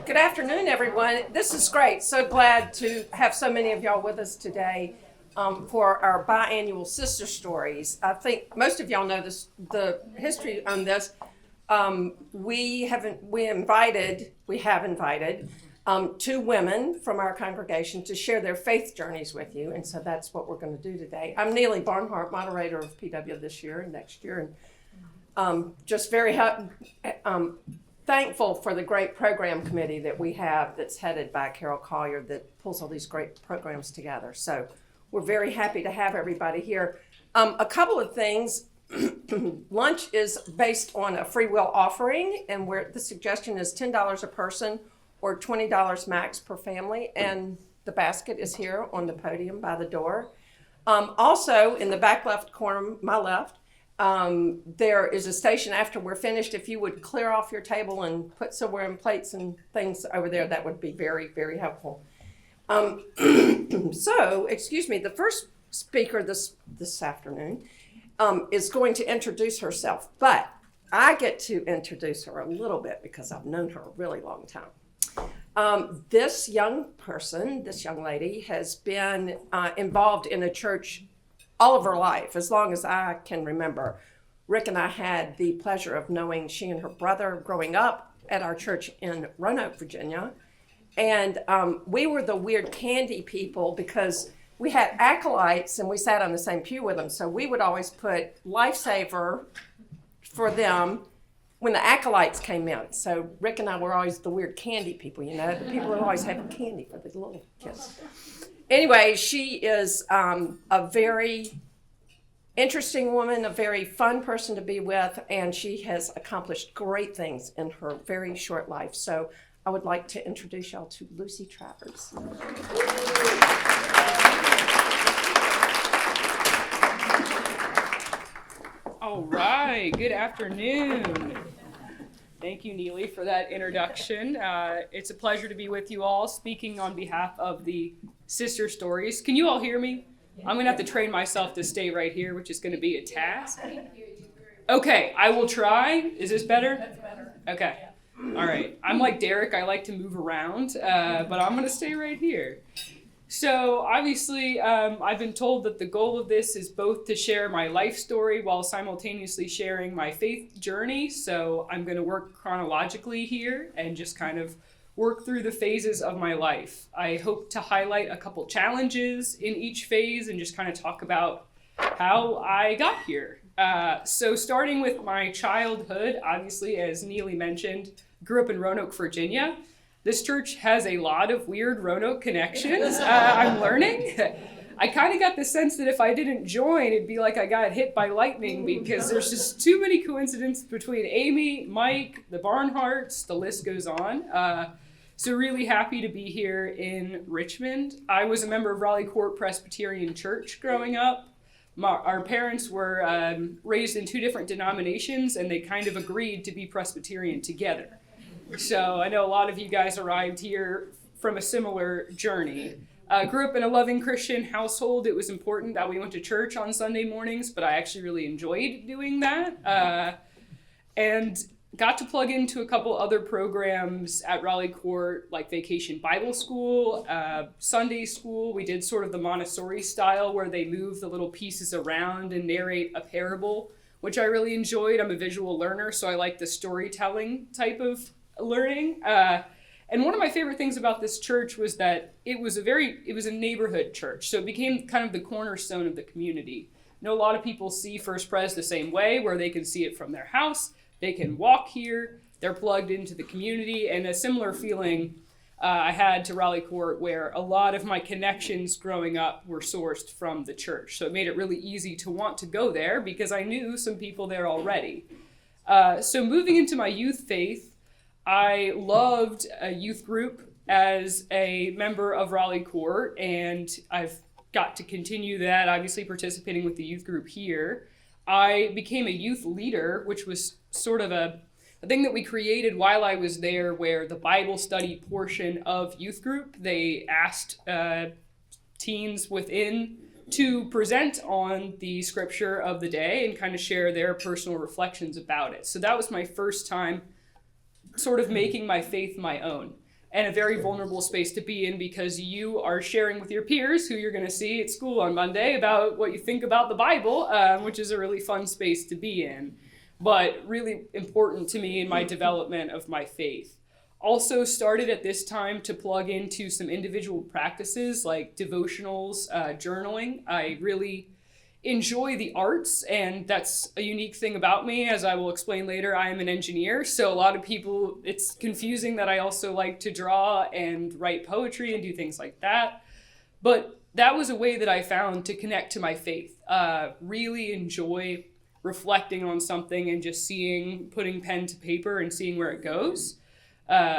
Good afternoon, everyone. This is great. So glad to have so many of y'all with us today for our biannual Sister Stories. I think most of y'all know the history on this. We have invited two women from our congregation to share their faith journeys with you, and so that's what we're going to do today. I'm Neely Barnhart, moderator of PW this year and next year, and just very thankful for the great program committee that we have that's headed by Carol Collier that pulls all these great programs together. So we're very happy to have everybody here. A couple of things. Lunch is based on a free will offering, and where the suggestion is $10 a person or $20 max per family, and the basket is here on the podium by the door. Also, in the back left corner, my left, there is a station after we're finished. If you would clear off your table and put somewhere in plates and things over there, that would be very, very helpful. So, excuse me, the first speaker this afternoon is going to introduce herself, but I get to introduce her a little bit because I've known her a really long time. This young lady has been involved in a church all of her life, as long as I can remember. Rick and I had the pleasure of knowing she and her brother growing up at our church in Roanoke, Virginia. And we were the weird candy people because we had acolytes and we sat on the same pew with them. So we would always put Lifesaver for them when the acolytes came in. So Rick and I were always the weird candy people, the people who always had candy for the little kids. Anyway, she is a very interesting woman, a very fun person to be with, and she has accomplished great things in her very short life. So I would like to introduce y'all to Lucy Travers. All right, good afternoon. Thank you, Neely, for that introduction. It's a pleasure to be with you all, speaking on behalf of the Sister Stories. Can you all hear me? I'm going to have to train myself to stay right here, which is going to be a task. Okay, I will try. Is this better? That's better. Okay. All right. I'm like Derek. I like to move around, but I'm going to stay right here. So obviously, I've been told that the goal of this is both to share my life story while simultaneously sharing my faith journey. So I'm going to work chronologically here and just kind of work through the phases of my life. I hope to highlight a couple challenges in each phase and just kind of talk about how I got here. So starting with my childhood, obviously, as Neely mentioned, grew up in Roanoke, Virginia. This church has a lot of weird Roanoke connections, I'm learning. I kind of got the sense that if I didn't join, it'd be like I got hit by lightning because there's just too many coincidences between Amy, Mike, the Barnharts, the list goes on. So really happy to be here in Richmond. I was a member of Raleigh Court Presbyterian Church growing up. Our parents were raised in two different denominations, and they kind of agreed to be Presbyterian together. So I know a lot of you guys arrived here from a similar journey. Grew up in a loving Christian household. It was important that we went to church on Sunday mornings, but I actually really enjoyed doing that. And got to plug into a couple other programs at Raleigh Court, like Vacation Bible School, Sunday School. We did sort of the Montessori style where they move the little pieces around and narrate a parable, which I really enjoyed. I'm a visual learner, so I like the storytelling type of learning. And one of my favorite things about this church was that it was a neighborhood church, so it became kind of the cornerstone of the community. I know a lot of people see First Pres the same way, where they can see it from their house, they can walk here, they're plugged into the community, and a similar feeling I had to Raleigh Court, where a lot of my connections growing up were sourced from the church. So it made it really easy to want to go there because I knew some people there already. So moving into my youth faith, I loved a youth group as a member of Raleigh Court, and I've got to continue that, obviously participating with the youth group here. I became a youth leader, which was sort of a thing that we created while I was there, where the Bible study portion of youth group, they asked teens within to present on the scripture of the day and kind of share their personal reflections about it. So that was my first time sort of making my faith my own, and a very vulnerable space to be in, because you are sharing with your peers who you're going to see at school on Monday about what you think about the Bible, which is a really fun space to be in, but really important to me in my development of my faith. Also started at this time to plug into some individual practices like devotionals, journaling. I really enjoy the arts, and that's a unique thing about me. As I will explain later, I am an engineer, so a lot of people, it's confusing that I also like to draw and write poetry and do things like that. But that was a way that I found to connect to my faith. Really enjoy reflecting on something and just putting pen to paper and seeing where it goes.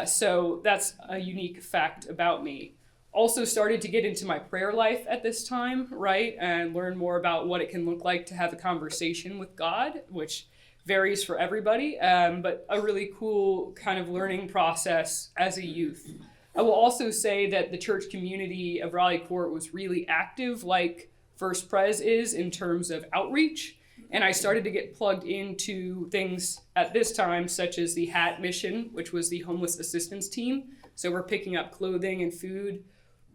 So that's a unique fact about me. Also started to get into my prayer life at this time, right? And learn more about what it can look like to have a conversation with God, which varies for everybody, but a really cool kind of learning process as a youth. I will also say that the church community of Raleigh Court was really active, like First Pres is, in terms of outreach. And I started to get plugged into things at this time, such as the HAT mission, which was the homeless assistance team. So we're picking up clothing and food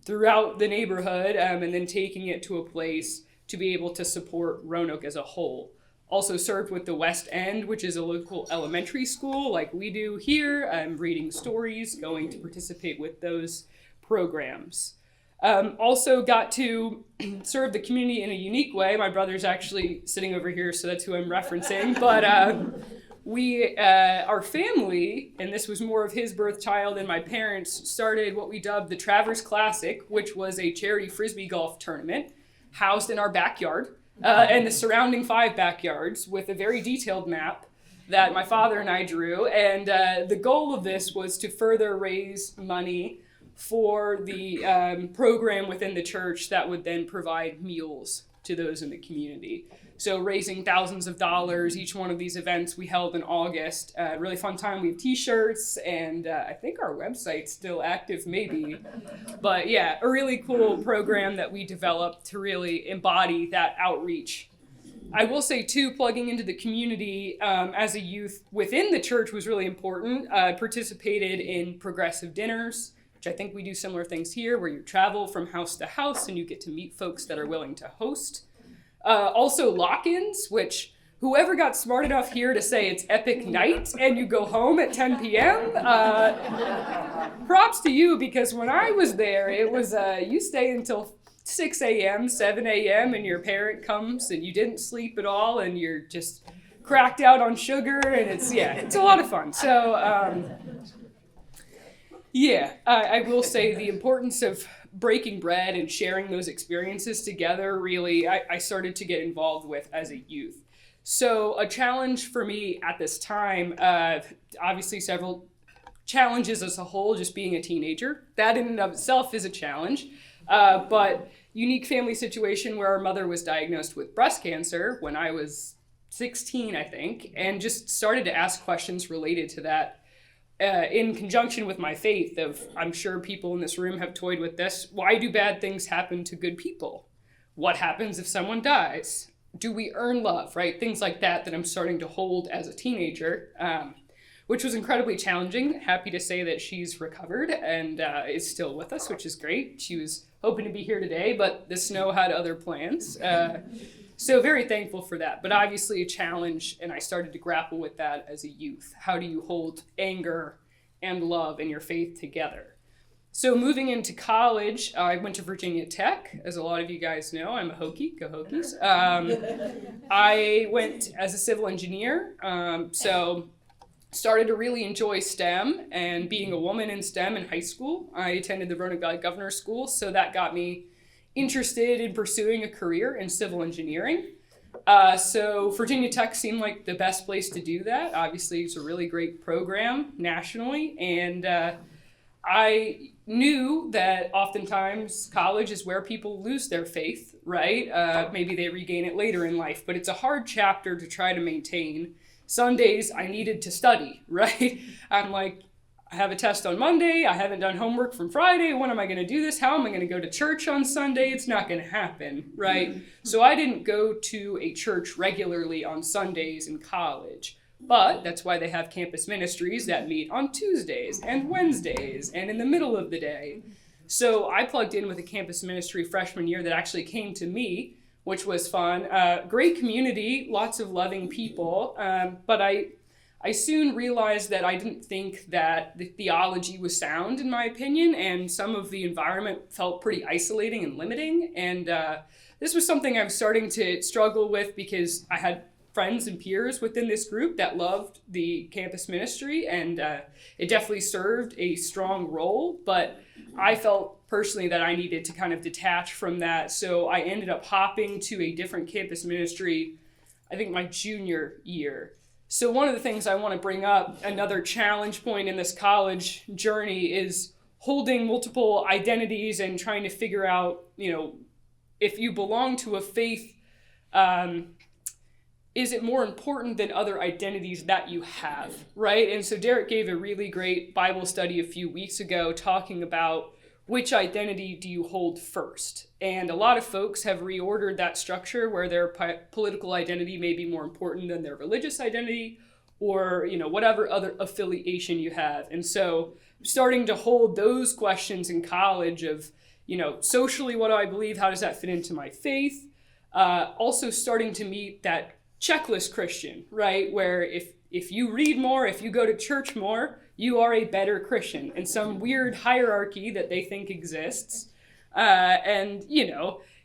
throughout the neighborhood, and then taking it to a place to be able to support Roanoke as a whole. Also served with the West End, which is a local elementary school like we do here. I'm reading stories, going to participate with those programs. Also got to serve the community in a unique way. My brother's actually sitting over here, so that's who I'm referencing. But our family, and this was more of his birth child and my parents, started what we dubbed the Travers Classic, which was a charity Frisbee golf tournament housed in our backyard and the surrounding 5 backyards, with a very detailed map that my father and I drew. And the goal of this was to further raise money for the program within the church that would then provide meals to those in the community. So raising thousands of dollars. Each one of these events we held in August. Really fun time. We have t-shirts, and I think our website's still active, maybe. But yeah, a really cool program that we developed to really embody that outreach. I will say too, plugging into the community as a youth within the church was really important. Participated in progressive dinners, which I think we do similar things here, where you travel from house to house and you get to meet folks that are willing to host. Also lock-ins, which whoever got smart enough here to say it's epic night and you go home at 10 p.m., props to you, because when I was there, it was you stay until 6 a.m., 7 a.m., and your parent comes and you didn't sleep at all and you're just cracked out on sugar, and it's a lot of fun. So I will say the importance of breaking bread and sharing those experiences together, really, I started to get involved with as a youth. So a challenge for me at this time, obviously several challenges as a whole, just being a teenager. That in and of itself is a challenge, but unique family situation where our mother was diagnosed with breast cancer when I was 16, I think, and just started to ask questions related to that. In conjunction with my faith of, I'm sure people in this room have toyed with this, why do bad things happen to good people? What happens if someone dies? Do we earn love, right? Things like that I'm starting to hold as a teenager, which was incredibly challenging. Happy to say that she's recovered and is still with us, which is great. She was hoping to be here today, but the snow had other plans. So very thankful for that, but obviously a challenge, and I started to grapple with that as a youth. How do you hold anger and love and your faith together? So moving into college, I went to Virginia Tech. As a lot of you guys know, I'm a Hokie, go Hokies. I went as a civil engineer, so started to really enjoy STEM and being a woman in STEM in high school. I attended the Roanoke Valley Governor's School, so that got me interested in pursuing a career in civil engineering. So Virginia Tech seemed like the best place to do that. Obviously, it's a really great program nationally, and I knew that oftentimes college is where people lose their faith, right? Maybe they regain it later in life, but it's a hard chapter to try to maintain. Sundays, I needed to study, right? I'm like, I have a test on Monday, I haven't done homework from Friday, when am I going to do this? How am I going to go to church on Sunday? It's not going to happen, right? So I didn't go to a church regularly on Sundays in college. But that's why they have campus ministries that meet on Tuesdays and Wednesdays and in the middle of the day. So I plugged in with a campus ministry freshman year that actually came to me, which was fun. Great community, lots of loving people, but I soon realized that I didn't think that the theology was sound, in my opinion, and some of the environment felt pretty isolating and limiting. And this was something I was starting to struggle with because I had friends and peers within this group that loved the campus ministry, and it definitely served a strong role, but I felt personally that I needed to kind of detach from that, so I ended up hopping to a different campus ministry, I think my junior year. So one of the things I want to bring up, another challenge point in this college journey, is holding multiple identities and trying to figure out, if you belong to a faith, is it more important than other identities that you have, right? And so Derek gave a really great Bible study a few weeks ago talking about which identity do you hold first. And a lot of folks have reordered that structure where their political identity may be more important than their religious identity or, whatever other affiliation you have. And so starting to hold those questions in college of, socially, what do I believe? How does that fit into my faith? Also starting to meet that checklist Christian, right? Where if you read more, if you go to church more, you are a better Christian, and some weird hierarchy that they think exists. And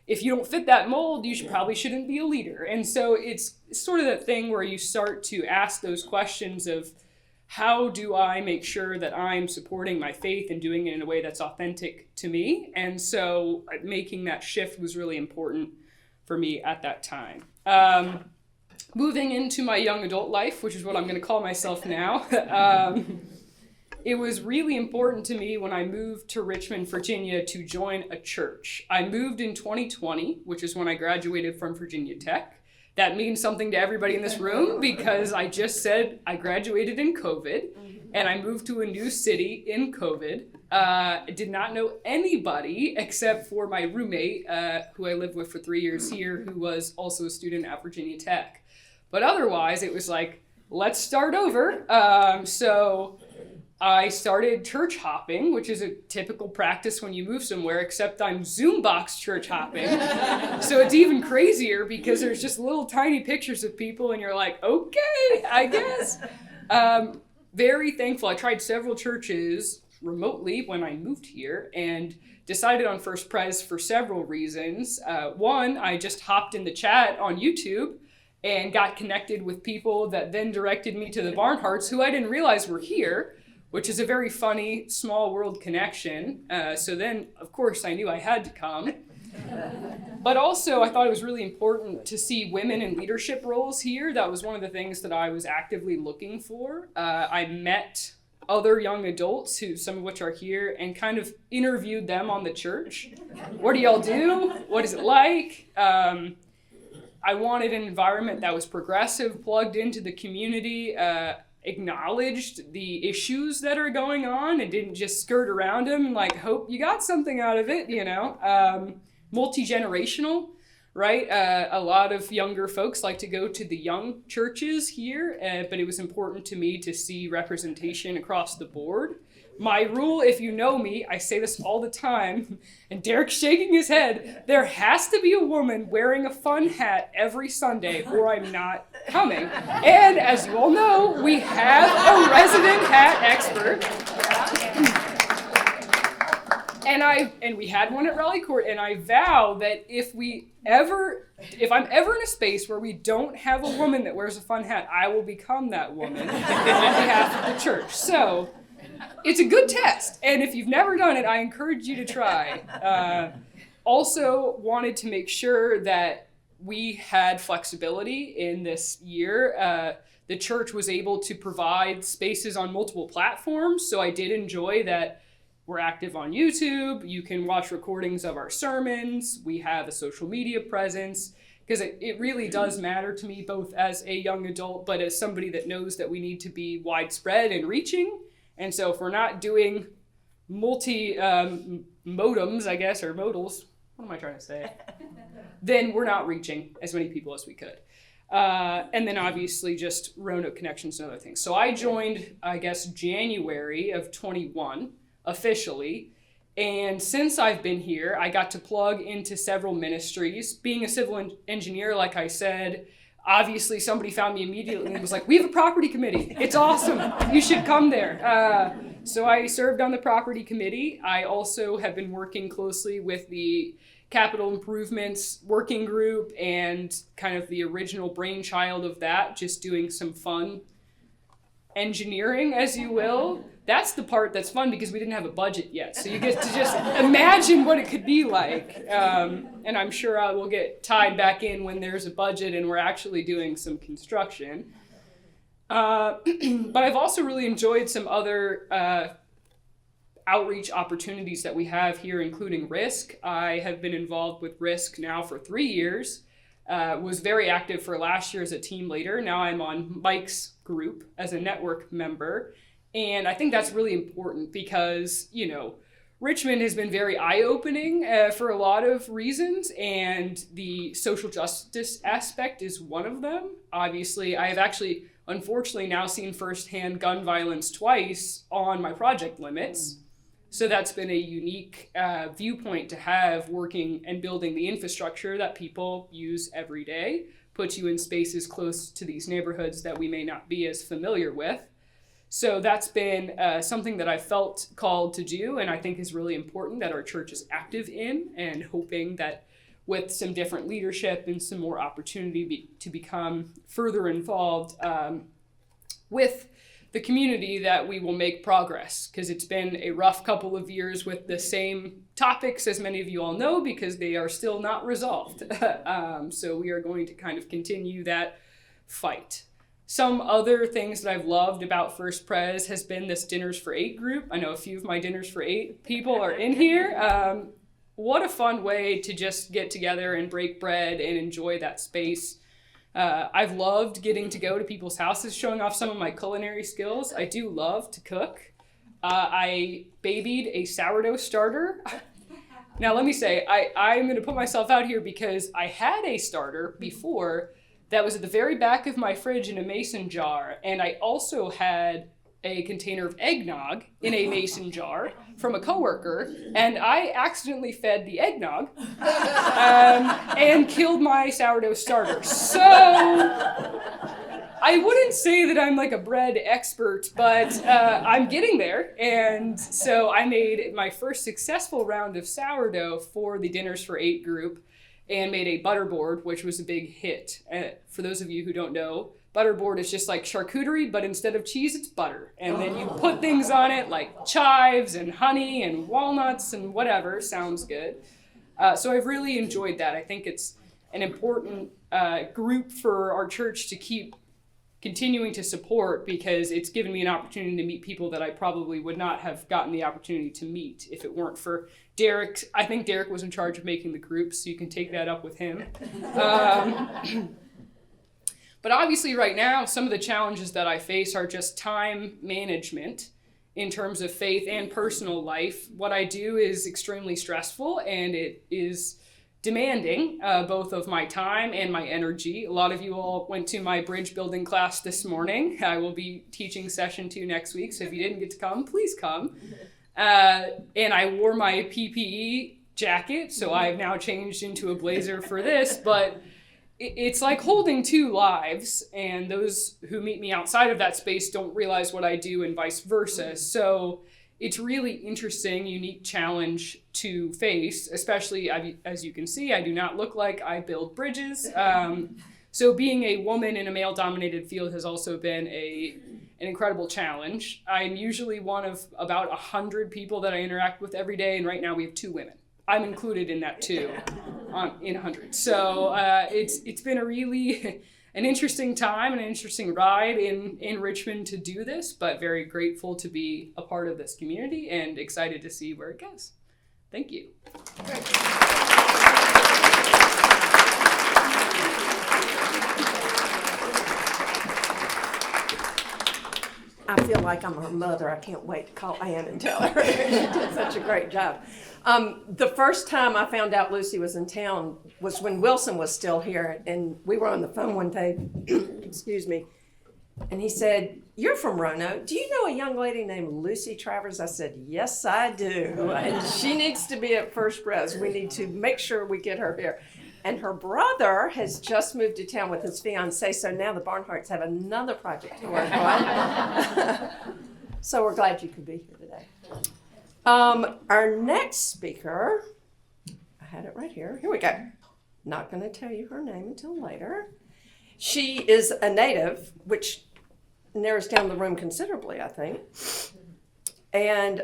if you don't fit that mold, you probably shouldn't be a leader. And so it's sort of that thing where you start to ask those questions of, how do I make sure that I'm supporting my faith and doing it in a way that's authentic to me? And so making that shift was really important for me at that time. Moving into my young adult life, which is what I'm going to call myself now, it was really important to me when I moved to Richmond, Virginia, to join a church. I moved in 2020, which is when I graduated from Virginia Tech. That means something to everybody in this room because I just said I graduated in COVID and I moved to a new city in COVID. I did not know anybody except for my roommate, who I lived with for 3 years here, who was also a student at Virginia Tech. But otherwise, it was like, let's start over. So I started church hopping, which is a typical practice when you move somewhere, except I'm Zoombox church hopping. So it's even crazier because there's just little tiny pictures of people and you're like, okay, I guess. Very thankful. I tried several churches remotely when I moved here and decided on First Pres for several reasons. One, I just hopped in the chat on YouTube and got connected with people that then directed me to the Barnharts, who I didn't realize were here, which is a very funny small world connection. So then, of course, I knew I had to come. But also, I thought it was really important to see women in leadership roles here. That was one of the things that I was actively looking for. I met other young adults, some of which are here, and kind of interviewed them on the church. What do y'all do? What is it like? I wanted an environment that was progressive, plugged into the community, acknowledged the issues that are going on and didn't just skirt around them and hope you got something out of it, multi-generational, right? A lot of younger folks like to go to the young churches here, but it was important to me to see representation across the board. My rule, if you know me, I say this all the time, and Derek's shaking his head, there has to be a woman wearing a fun hat every Sunday or I'm not coming. And as you all know, we have a resident hat expert. And we had one at Raleigh Court, and I vow that if I'm ever in a space where we don't have a woman that wears a fun hat, I will become that woman on behalf of the church. So it's a good test, and if you've never done it, I encourage you to try. Also wanted to make sure that we had flexibility in this year. The church was able to provide spaces on multiple platforms, so I did enjoy that. We're active on YouTube. You can watch recordings of our sermons. We have a social media presence, because it really does matter to me, both as a young adult, but as somebody that knows that we need to be widespread and reaching. And so if we're not doing modems, I guess, or modals, what am I trying to say? Then we're not reaching as many people as we could. And then obviously just Roanoke connections and other things. So I joined, I guess, January of 21 officially. And since I've been here, I got to plug into several ministries. Being a civil engineer, like I said, obviously somebody found me immediately and was like, we have a property committee. It's awesome. You should come there. So I served on the property committee. I also have been working closely with the capital improvements working group and kind of the original brainchild of that, just doing some fun engineering, as you will. That's the part that's fun because we didn't have a budget yet. So you get to just imagine what it could be like. And I'm sure I will get tied back in when there's a budget and we're actually doing some construction. But I've also really enjoyed some other outreach opportunities that we have here, including RISC. I have been involved with RISC now for 3 years. Was very active for last year as a team leader. Now I'm on Mike's group as a network member. And I think that's really important because, you know, Richmond has been very eye-opening for a lot of reasons, and the social justice aspect is one of them. Obviously, I have actually, unfortunately, now seen firsthand gun violence twice on my project limits. So that's been a unique viewpoint to have, working and building the infrastructure that people use every day, puts you in spaces close to these neighborhoods that we may not be as familiar with. So that's been something that I felt called to do, and I think is really important that our church is active in, and hoping that with some different leadership and some more opportunity to become further involved with the community, that we will make progress, because it's been a rough couple of years with the same topics, as many of you all know, because they are still not resolved. So we are going to kind of continue that fight. Some other things that I've loved about First Pres has been this Dinners for 8 group. I know a few of my Dinners for 8 people are in here. What a fun way to just get together and break bread and enjoy that space. I've loved getting to go to people's houses, showing off some of my culinary skills. I do love to cook. I babied a sourdough starter. Now let me say, I'm going to put myself out here because I had a starter before that was at the very back of my fridge in a mason jar, and I also had a container of eggnog in a mason jar from a coworker, and I accidentally fed the eggnog and killed my sourdough starter. So I wouldn't say that I'm like a bread expert, but I'm getting there. And so I made my first successful round of sourdough for the Dinners for 8 group, and made a butterboard, which was a big hit. For those of you who don't know, butterboard is just like charcuterie, but instead of cheese, it's butter. And then you put things on it like chives and honey and walnuts and whatever. Sounds good. So I've really enjoyed that. I think it's an important group for our church to keep continuing to support, because it's given me an opportunity to meet people that I probably would not have gotten the opportunity to meet if it weren't for Derek. I think Derek was in charge of making the group, so you can take that up with him. But obviously right now, some of the challenges that I face are just time management in terms of faith and personal life. What I do is extremely stressful, and it is demanding both of my time and my energy. A lot of you all went to my bridge building class this morning. I will be teaching session 2 next week, so if you didn't get to come, please come. And I wore my PPE jacket, so I've now changed into a blazer for this, but it's like holding 2 lives, and those who meet me outside of that space don't realize what I do, and vice versa. So it's really interesting, unique challenge to face, especially as you can see, I do not look like I build bridges. So being a woman in a male-dominated field has also been an incredible challenge. I'm usually one of about 100 people that I interact with every day, and right now we have 2 women. I'm included in that too, in 100. So it's been a really an interesting time and an interesting ride in Richmond to do this, but very grateful to be a part of this community and excited to see where it goes. Thank you. I feel like I'm her mother. I can't wait to call Ann and tell her she did such a great job. The first time I found out Lucy was in town was when Wilson was still here, and we were on the phone one day, excuse me, and he said, "You're from Roanoke. Do you know a young lady named Lucy Travers?" I said, "Yes, I do. And she needs to be at First Pres. We need to make sure we get her here." And her brother has just moved to town with his fiancée, so now the Barnharts have another project to work on. So we're glad you could be here today. Our next speaker, I had it right here. Here we go. Not going to tell you her name until later. She is a native, which narrows down the room considerably, I think. And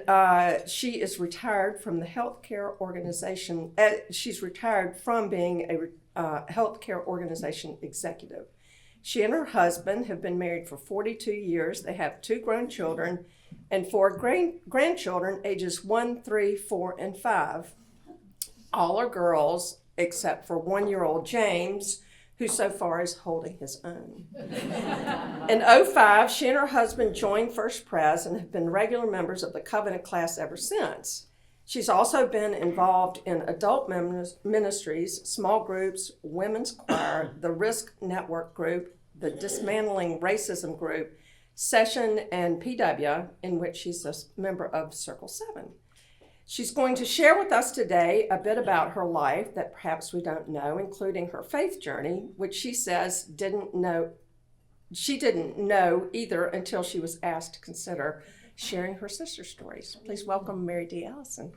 she is retired from the healthcare organization. She's retired from being a healthcare organization executive. She and her husband have been married for 42 years. They have 2 grown children and 4 grandchildren, ages 1, 3, 4, and 5. All are girls, except for 1-year-old James, who so far is holding his own. In 2005, she and her husband joined First Pres and have been regular members of the Covenant class ever since. She's also been involved in adult ministries, small groups, women's choir, the Risk Network group, the Dismantling Racism group, Session, and PW, in which she's a member of Circle 7. She's going to share with us today a bit about her life that perhaps we don't know, including her faith journey, which she says she didn't know either until she was asked to consider sharing her sister stories. Please welcome Mary D. Allison.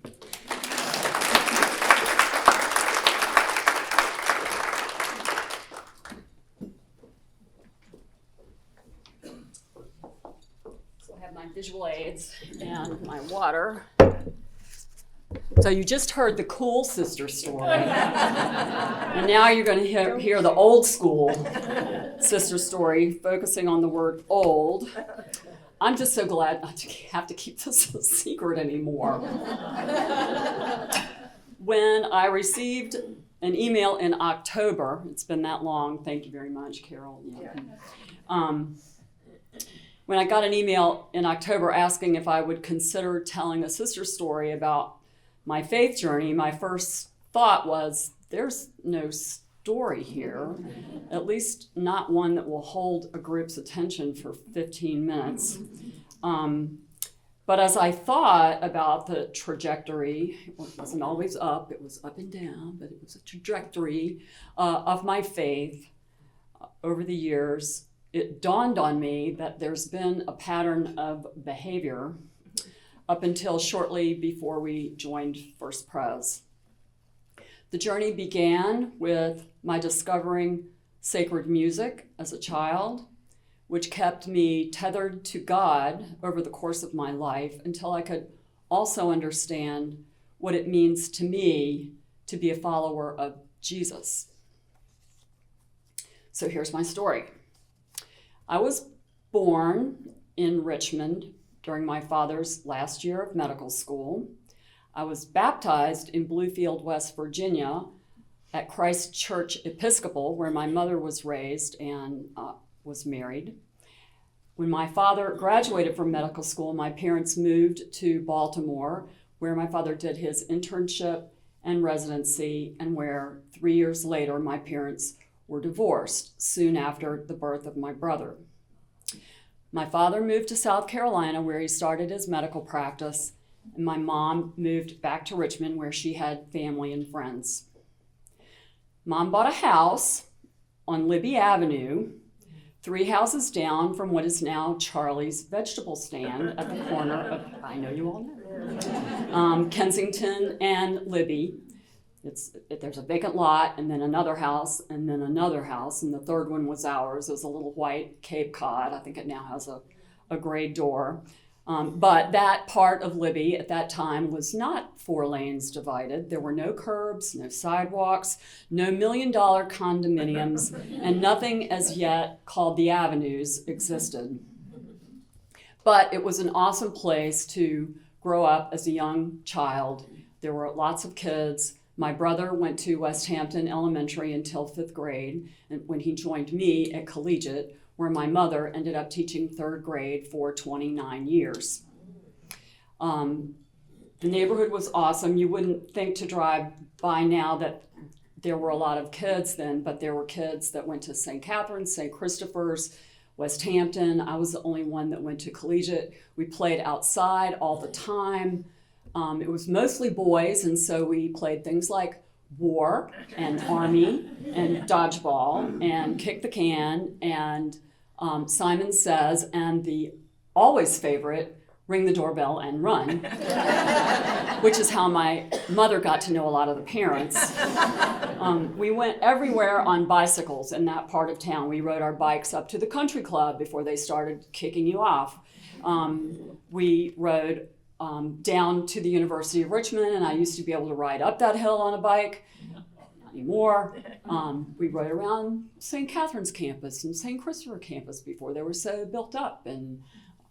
So I have my visual aids and my water. So you just heard the cool sister story, and now you're going to hear the old school sister story, focusing on the word old. I'm just so glad not to have to keep this a secret anymore. When I received an email in October, it's been that long, thank you very much, Carol. When I got an email in October asking if I would consider telling a sister story about my faith journey, my first thought was, there's no story here, at least not one that will hold a group's attention for 15 minutes. But as I thought about the trajectory, it wasn't always up, it was up and down, but it was a trajectory of my faith over the years, it dawned on me that there's been a pattern of behavior up until shortly before we joined First Pres. The journey began with my discovering sacred music as a child, which kept me tethered to God over the course of my life until I could also understand what it means to me to be a follower of Jesus. So here's my story. I was born in Richmond during my father's last year of medical school. I was baptized in Bluefield, West Virginia at Christ Church Episcopal, where my mother was raised and was married. When my father graduated from medical school, my parents moved to Baltimore, where my father did his internship and residency, and where 3 years later, my parents were divorced soon after the birth of my brother. My father moved to South Carolina, where he started his medical practice, and my mom moved back to Richmond, where she had family and friends. Mom bought a house on Libby Avenue, 3 houses down from what is now Charlie's vegetable stand at the corner of, I know you all know, Kensington and Libby. There's a vacant lot, and then another house, and then another house, and the third one was ours. It was a little white Cape Cod. I think it now has a gray door. But that part of Libby at that time was not 4 lanes divided. There were no curbs, no sidewalks, no $1 million condominiums, and nothing as yet called the avenues existed. But it was an awesome place to grow up as a young child. There were lots of kids. My brother went to West Hampton Elementary until 5th grade, and when he joined me at Collegiate, where my mother ended up teaching third grade for 29 years. The neighborhood was awesome. You wouldn't think to drive by now that there were a lot of kids then, but there were kids that went to St. Catherine's, St. Christopher's, West Hampton. I was the only one that went to collegiate. We played outside all the time. It was mostly boys, and so we played things like war and army and dodgeball and kick the can and Simon Says, and the always favorite, ring the doorbell and run, which is how my mother got to know a lot of the parents. We went everywhere on bicycles in that part of town. We rode our bikes up to the country club before they started kicking you off. We rode down to the University of Richmond, and I used to be able to ride up that hill on a bike. Not anymore. We rode around St. Catherine's campus and St. Christopher campus before they were so built up, and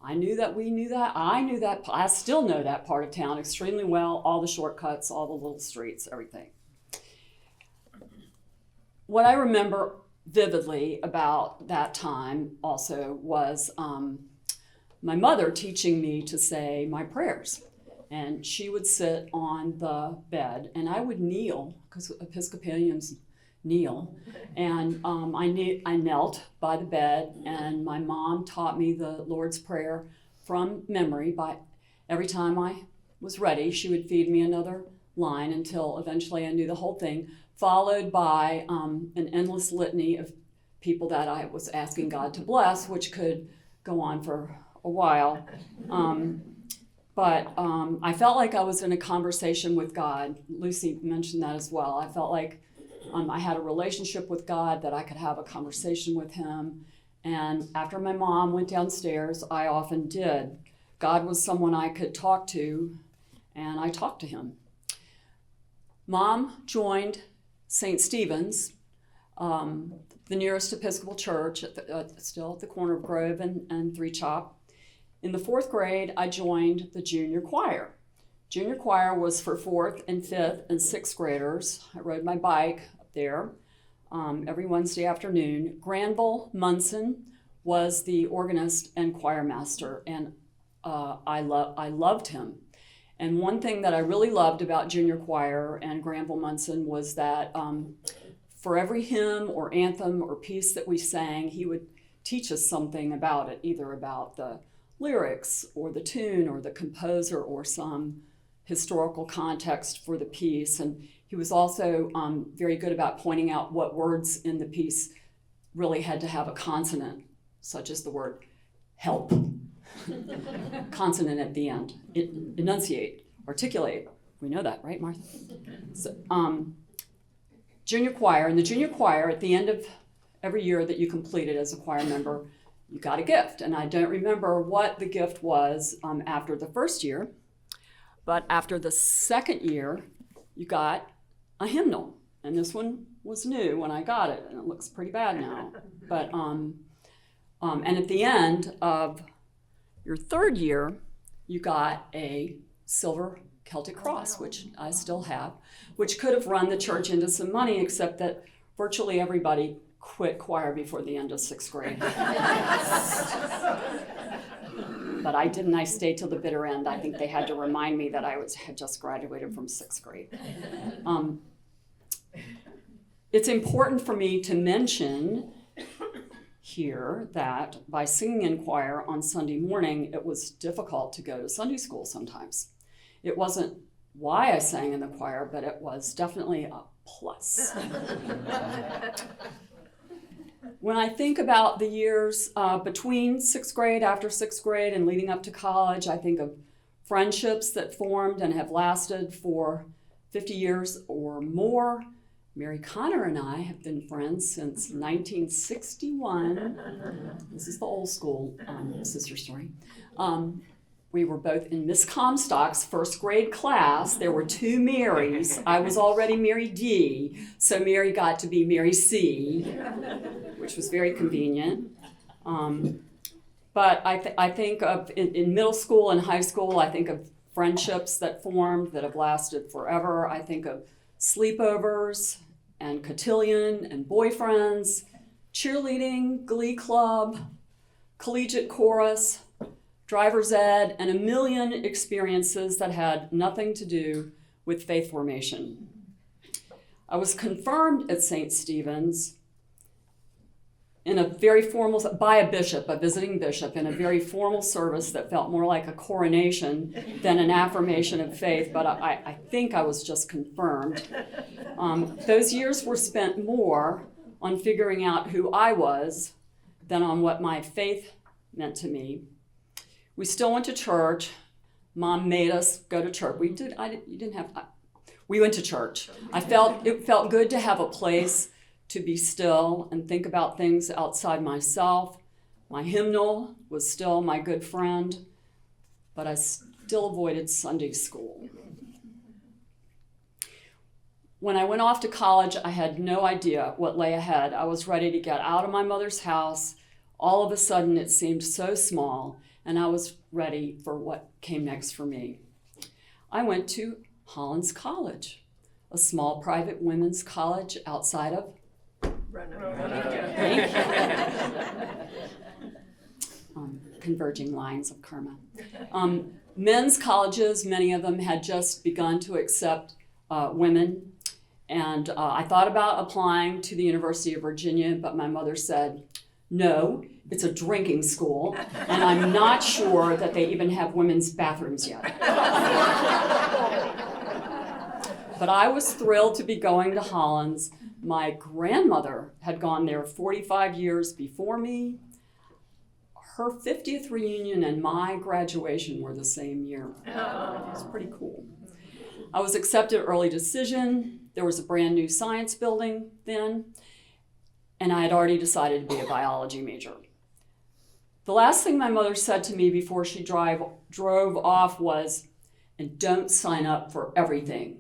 I knew that, we knew that, I knew that, I still know that part of town extremely well, all the shortcuts, all the little streets, everything. What I remember vividly about that time also was my mother teaching me to say my prayers. And she would sit on the bed and I would kneel, because Episcopalians kneel, and I knelt by the bed, and my mom taught me the Lord's Prayer from memory. By every time I was ready, she would feed me another line until eventually I knew the whole thing, followed by an endless litany of people that I was asking God to bless, which could go on for a while. But I felt like I was in a conversation with God. Lucy mentioned that as well. I felt like I had a relationship with God, that I could have a conversation with him. And after my mom went downstairs, I often did. God was someone I could talk to, and I talked to him. Mom joined St. Stephen's, the nearest Episcopal church, still at the corner of Grove and Three Chop. In the 4th grade, I joined the junior choir. Junior choir was for 4th and 5th and 6th graders. I rode my bike up there every Wednesday afternoon. Granville Munson was the organist and choir master, and I loved him. And one thing that I really loved about junior choir and Granville Munson was that for every hymn or anthem or piece that we sang, he would teach us something about it, either about the lyrics or the tune or the composer or some historical context for the piece. And he was also very good about pointing out what words in the piece really had to have a consonant, such as the word help. Consonant at the end. Enunciate, articulate. We know that, right, Martha? So, junior choir. In the junior choir, at the end of every year that you completed as a choir member, you got a gift. And I don't remember what the gift was after the first year, but after the second year, you got a hymnal. And this one was new when I got it, and it looks pretty bad now. But and at the end of your third year, you got a silver Celtic cross, which I still have, which could have run the church into some money, except that virtually everybody quit choir before the end of 6th grade. But I didn't. I stayed till the bitter end. I think they had to remind me that I had just graduated from 6th grade. It's important for me to mention here that by singing in choir on Sunday morning, it was difficult to go to Sunday school sometimes. It wasn't why I sang in the choir, but it was definitely a plus. When I think about the years between 6th grade, after 6th grade, and leading up to college, I think of friendships that formed and have lasted for 50 years or more. Mary Connor and I have been friends since 1961. This is the old school sister story. We were both in Miss Comstock's 1st grade class. There were 2 Marys. I was already Mary D, so Mary got to be Mary C, which was very convenient. But I think of, in middle school and high school, I think of friendships that formed that have lasted forever. I think of sleepovers and cotillion and boyfriends, cheerleading, glee club, collegiate chorus, driver's ed, and a million experiences that had nothing to do with faith formation. I was confirmed at St. Stephen's in a very formal, by a bishop, a visiting bishop, in a very formal service that felt more like a coronation than an affirmation of faith, but I think I was just confirmed. Those years were spent more on figuring out who I was than on what my faith meant to me. We still went to church. Mom made us go to church. We went to church. It felt good to have a place to be still and think about things outside myself. My hymnal was still my good friend, but I still avoided Sunday school. When I went off to college, I had no idea what lay ahead. I was ready to get out of my mother's house. All of a sudden, it seemed so small, and I was ready for what came next for me. I went to Hollins College, a small private women's college outside of converging lines of karma. Men's colleges, many of them had just begun to accept women, and I thought about applying to the University of Virginia, but my mother said, no, it's a drinking school, and I'm not sure that they even have women's bathrooms yet. But I was thrilled to be going to Hollins. My grandmother had gone there 45 years before me. Her 50th reunion and my graduation were the same year. It was pretty cool. I was accepted early decision. There was a brand new science building then, and I had already decided to be a biology major. The last thing my mother said to me before she drove off was, and don't sign up for everything,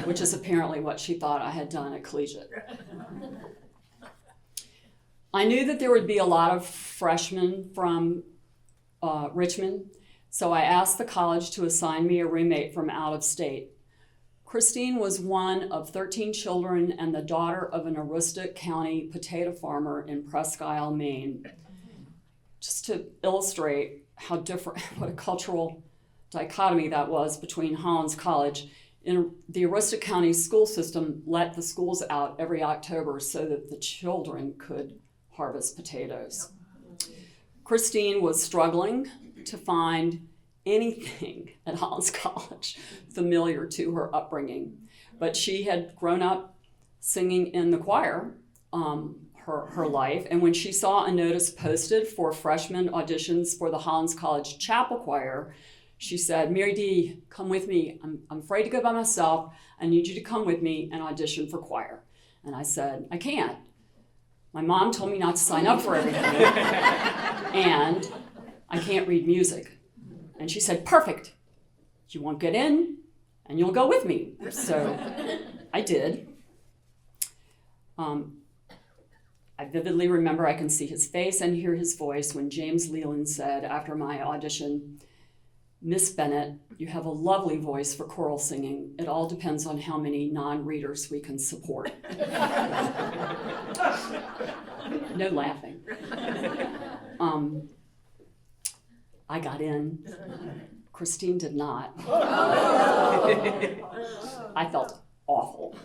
which is apparently what she thought I had done at collegiate. I knew that there would be a lot of freshmen from Richmond, so I asked the college to assign me a roommate from out of state. Christine was one of 13 children and the daughter of an Aroostook County potato farmer in Presque Isle, Maine. Just to illustrate how different, what a cultural dichotomy that was between Hollins College. In the Aroostook County school system let the schools out every October so that the children could harvest potatoes. Christine was struggling to find anything at Hollins College familiar to her upbringing, but she had grown up singing in the choir her life, and when she saw a notice posted for freshman auditions for the Hollins College chapel choir, she said, Mary D, come with me. I'm afraid to go by myself. I need you to come with me and audition for choir. And I said, I can't. My mom told me not to sign up for everything, and I can't read music. And she said, perfect. You won't get in, and you'll go with me. So I did. I vividly remember I can see his face and hear his voice when James Leland said after my audition, Miss Bennett, you have a lovely voice for choral singing. It all depends on how many non-readers we can support. No laughing. I got in. Christine did not. I felt awful.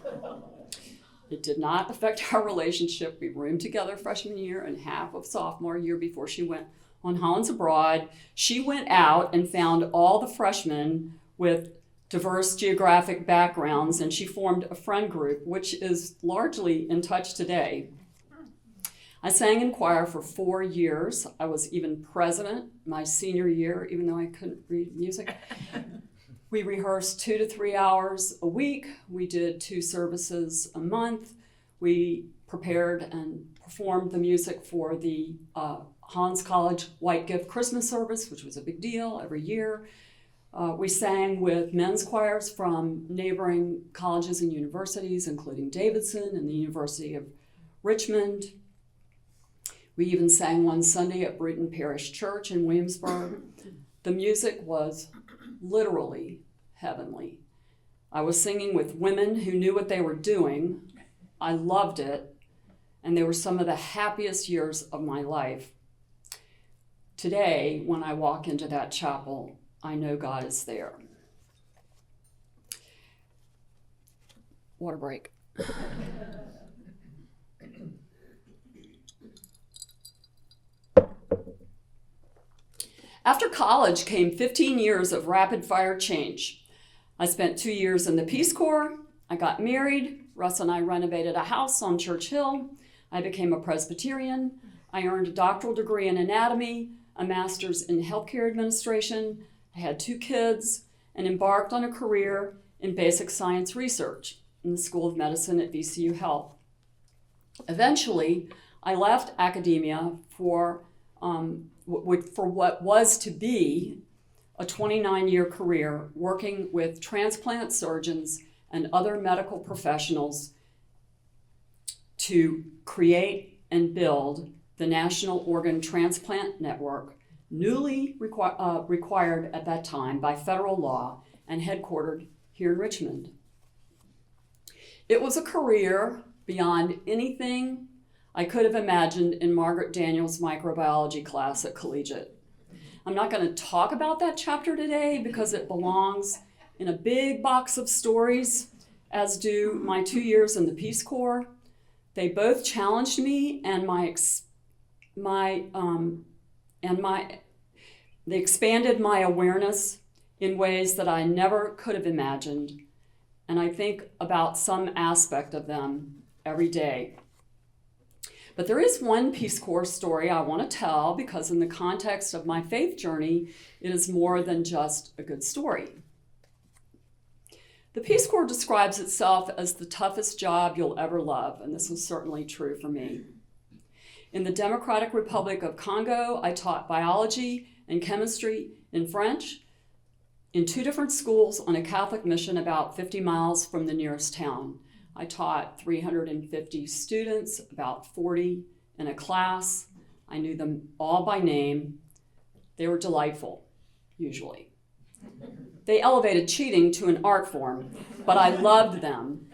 It did not affect our relationship. We roomed together freshman year and half of sophomore year before she went on Hollins Abroad. She went out and found all the freshmen with diverse geographic backgrounds, and she formed a friend group, which is largely in touch today. I sang in choir for 4 years. I was even president my senior year, even though I couldn't read music. We rehearsed 2 to 3 hours a week. We did 2 services a month. We prepared and performed the music for the Hollins College White Gift Christmas service, which was a big deal every year. We sang with men's choirs from neighboring colleges and universities, including Davidson and the University of Richmond. We even sang one Sunday at Bruton Parish Church in Williamsburg. The music was literally heavenly. I was singing with women who knew what they were doing. I loved it. and they were some of the happiest years of my life. Today, when I walk into that chapel, I know God is there. Water break. After college came 15 years of rapid-fire change. I spent 2 years in the Peace Corps. I got married. Russ and I renovated a house on Church Hill. I became a Presbyterian. I earned a doctoral degree in anatomy, a master's in healthcare administration. I had 2 kids and embarked on a career in basic science research in the School of Medicine at VCU Health. Eventually, I left academia for what was to be a 29-year career working with transplant surgeons and other medical professionals to create and build the National Organ Transplant Network, newly required at that time by federal law and headquartered here in Richmond. It was a career beyond anything I could have imagined in Margaret Daniels' microbiology class at Collegiate. I'm not going to talk about that chapter today because it belongs in a big box of stories, as do my 2 years in the Peace Corps. They both challenged me and they expanded my awareness in ways that I never could have imagined. And I think about some aspect of them every day. But there is one Peace Corps story I want to tell because in the context of my faith journey, it is more than just a good story. The Peace Corps describes itself as the toughest job you'll ever love, and this was certainly true for me. In the Democratic Republic of Congo, I taught biology and chemistry in French in 2 different schools on a Catholic mission about 50 miles from the nearest town. I taught 350 students, about 40 in a class. I knew them all by name. They were delightful, usually. They elevated cheating to an art form, but I loved them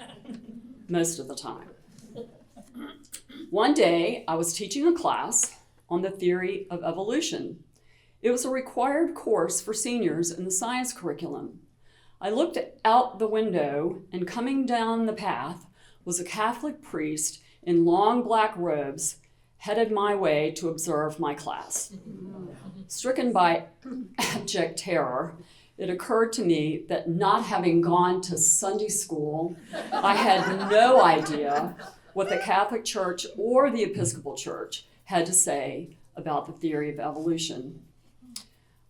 most of the time. One day, I was teaching a class on the theory of evolution. It was a required course for seniors in the science curriculum. I looked out the window, and coming down the path was a Catholic priest in long black robes, headed my way to observe my class. Stricken by abject terror, it occurred to me that not having gone to Sunday school, I had no idea what the Catholic Church or the Episcopal Church had to say about the theory of evolution.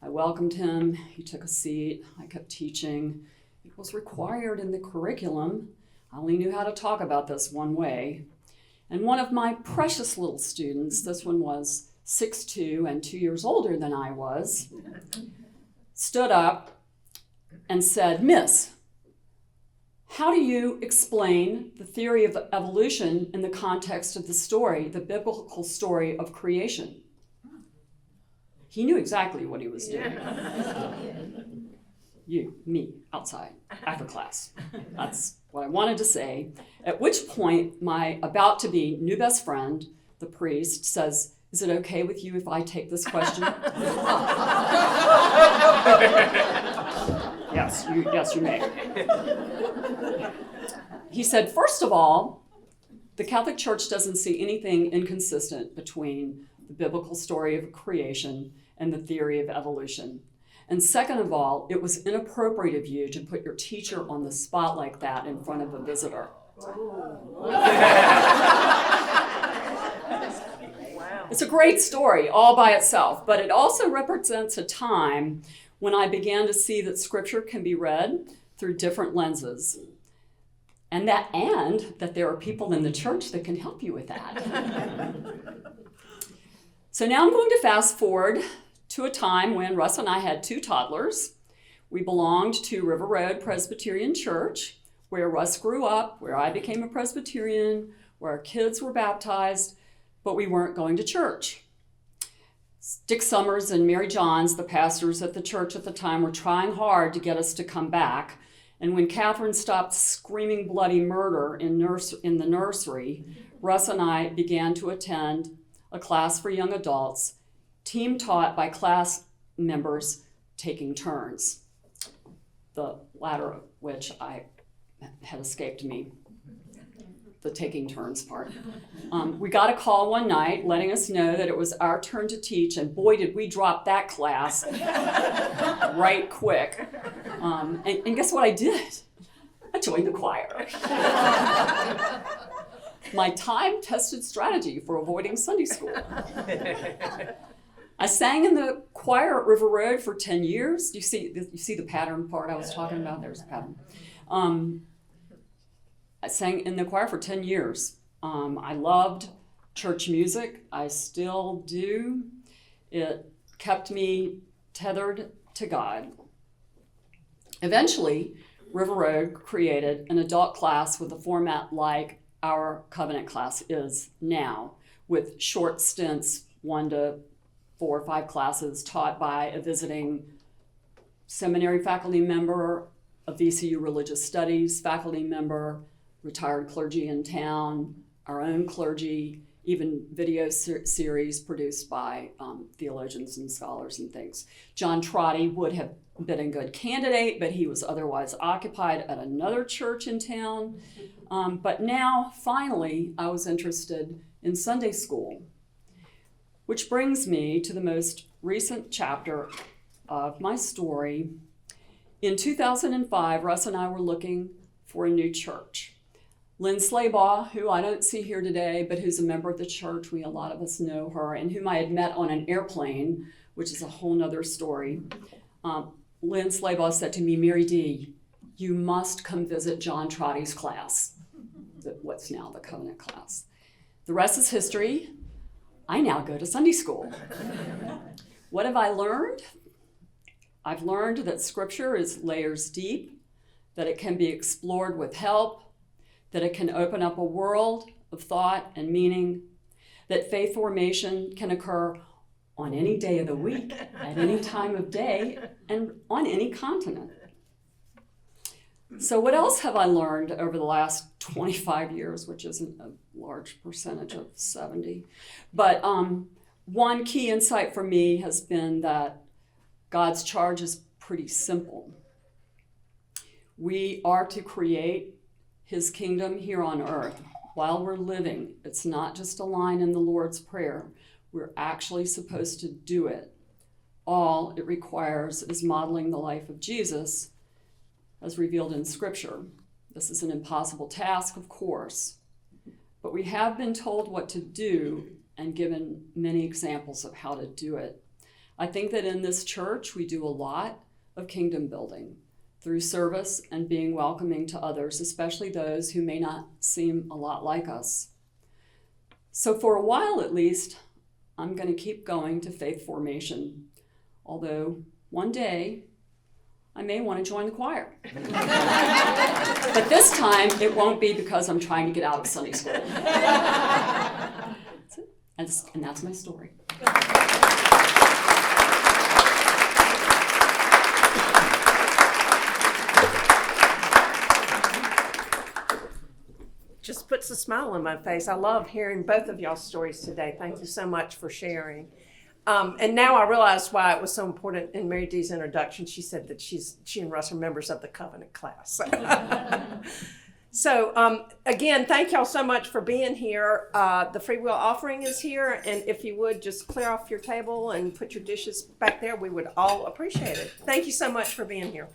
I welcomed him, he took a seat, I kept teaching. It was required in the curriculum. I only knew how to talk about this one way. And one of my precious little students, this one was 6'2" and 2 years older than I was, stood up and said, "Miss, how do you explain the theory of evolution in the context of the story, the biblical story of creation?" He knew exactly what he was doing. Me, outside, after class. That's what I wanted to say. At which point, my about-to-be new best friend, the priest, says, "Is it okay with you if I take this question?" Yes, you may. He said, "First of all, the Catholic Church doesn't see anything inconsistent between the biblical story of creation and the theory of evolution. And second of all, it was inappropriate of you to put your teacher on the spot like that in front of a visitor." It's a great story all by itself, but it also represents a time when I began to see that Scripture can be read through different lenses, and that there are people in the church that can help you with that. So now I'm going to fast forward to a time when Russ and I had 2 toddlers. We belonged to River Road Presbyterian Church, where Russ grew up, where I became a Presbyterian, where our kids were baptized, but we weren't going to church. Dick Summers and Mary Johns, the pastors at the church at the time, were trying hard to get us to come back. And when Catherine stopped screaming bloody murder in the nursery, Russ and I began to attend a class for young adults, team taught by class members taking turns, the latter of which I had escaped me, the taking turns part. We got a call one night letting us know that it was our turn to teach, and boy, did we drop that class right quick. And guess what I did? I joined the choir. My time-tested strategy for avoiding Sunday school. I sang in the choir at River Road for 10 years. You see the pattern part I was talking about? There's a pattern. I sang in the choir for 10 years. I loved church music. I still do. It kept me tethered to God. Eventually, River Road created an adult class with a format like our covenant class is now, with short stints, 1 to 4 or 5 classes taught by a visiting seminary faculty member, a VCU religious studies faculty member, retired clergy in town, our own clergy, even video series produced by theologians and scholars and things. John Trotty would have been a good candidate, but he was otherwise occupied at another church in town. But now, finally, I was interested in Sunday school, which brings me to the most recent chapter of my story. In 2005, Russ and I were looking for a new church. Lynn Slaybaugh, who I don't see here today, but who's a member of the church, a lot of us know her, and whom I had met on an airplane, which is a whole nother story. Lynn Slaybaugh said to me, "Mary D., you must come visit John Trotty's class," what's now the Covenant class. The rest is history. I now go to Sunday school. What have I learned? I've learned that Scripture is layers deep, that it can be explored with help, that it can open up a world of thought and meaning, that faith formation can occur on any day of the week, at any time of day, and on any continent. So what else have I learned over the last 25 years, which isn't a large percentage of 70? But one key insight for me has been that God's charge is pretty simple. We are to create His kingdom here on earth while we're living. It's not just a line in the Lord's Prayer. We're actually supposed to do it. All it requires is modeling the life of Jesus as revealed in Scripture. This is an impossible task, of course, but we have been told what to do and given many examples of how to do it. I think that in this church, we do a lot of kingdom building through service and being welcoming to others, especially those who may not seem a lot like us. So for a while at least, I'm going to keep going to faith formation, although one day I may want to join the choir. But this time it won't be because I'm trying to get out of Sunday school. And that's my story. Just puts a smile on my face. I love hearing both of y'all's stories today. Thank you so much for sharing. And now I realize why it was so important in Mary D's introduction. She said that she and Russ are members of the Covenant class. So again, thank y'all so much for being here. The free will offering is here, and if you would just clear off your table and put your dishes back there, we would all appreciate it. Thank you so much for being here.